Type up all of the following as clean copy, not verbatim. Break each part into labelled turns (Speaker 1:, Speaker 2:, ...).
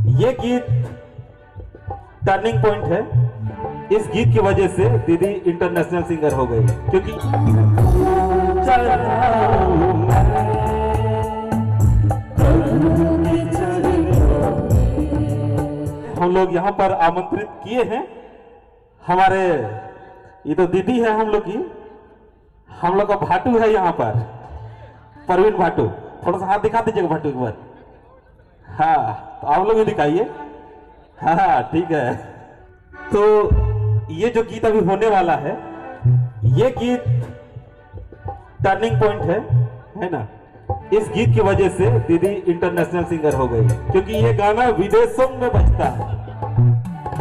Speaker 1: ये गीत turning point है। इस गीत की वजह से दीदी इंटरनेशनल सिंगर हो गई, क्योंकि हम लोग यहाँ पर आमंत्रित किए हैं हमारे, ये तो दीदी है हम लोग की, हम लोग का भाटू है यहाँ पर, परवीन भाटू। थोड़ा सा हाथ दिखा दीजिएगा भाटू एक बार। हाँ, तो आप लोग भी दिखाइए। हाँ ठीक है। तो ये जो गीत अभी होने वाला है, ये गीत टर्निंग पॉइंट है ना। इस गीत की वजह से दीदी इंटरनेशनल सिंगर हो गई, क्योंकि ये गाना विदेशों में बजता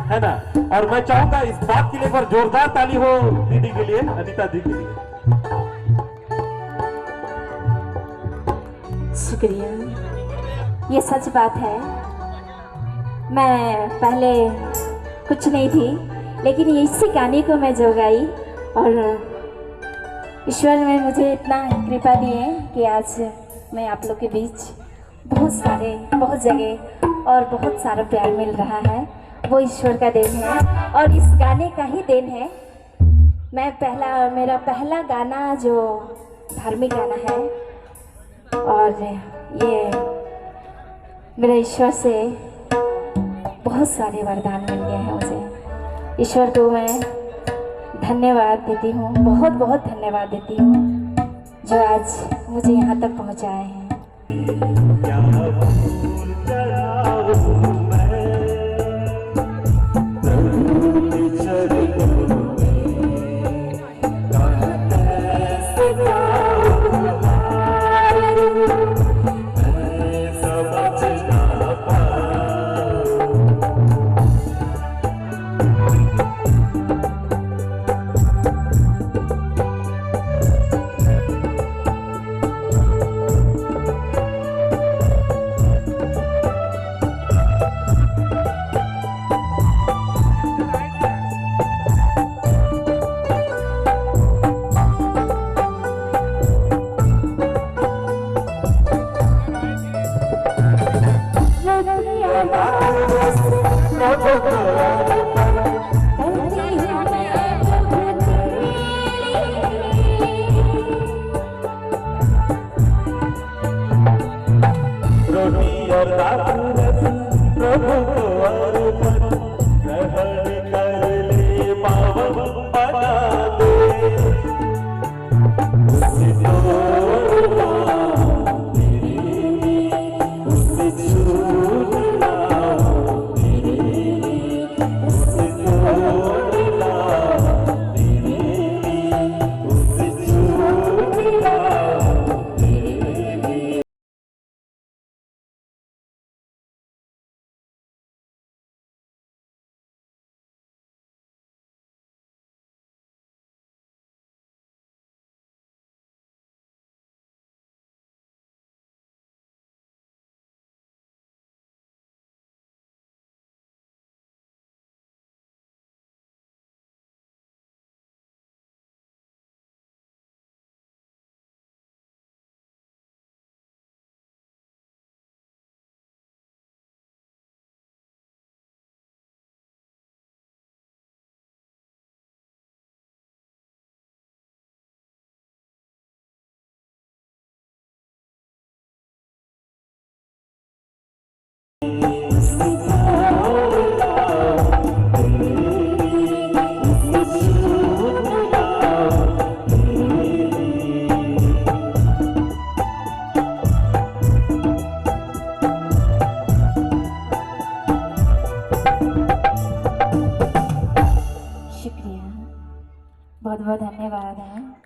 Speaker 1: है ना। और मैं चाहूंगा इस बात के लिए एक बार जोरदार ताली हो दीदी के लिए, अनीता दी के लिए।
Speaker 2: शुक्रिया। ये सच बात है, मैं पहले कुछ नहीं थी, लेकिन ये इसी गाने को मैं जो गाई, और ईश्वर ने मुझे इतना कृपा दी है कि आज मैं आप लोग के बीच बहुत जगह और बहुत सारा प्यार मिल रहा है। वो ईश्वर का देन है और इस गाने का ही देन है। मेरा पहला गाना जो धार्मिक गाना है, और ये मेरे ईश्वर से बहुत सारे वरदान मिल गए हैं मुझे। ईश्वर को मैं धन्यवाद देती हूँ, बहुत बहुत धन्यवाद देती हूँ, जो आज मुझे यहाँ तक पहुँचाए हैं।
Speaker 1: रोटी और प्रभु को अर्पण ग्रहण कर ले, पावन बना दे। उससे जोड़ना तेरे, उससे छूटना तेरे, उससे जोड़ना तेरे, उससे छूटना तेरे।
Speaker 2: शुक्रिया, बहुत बहुत धन्यवाद है।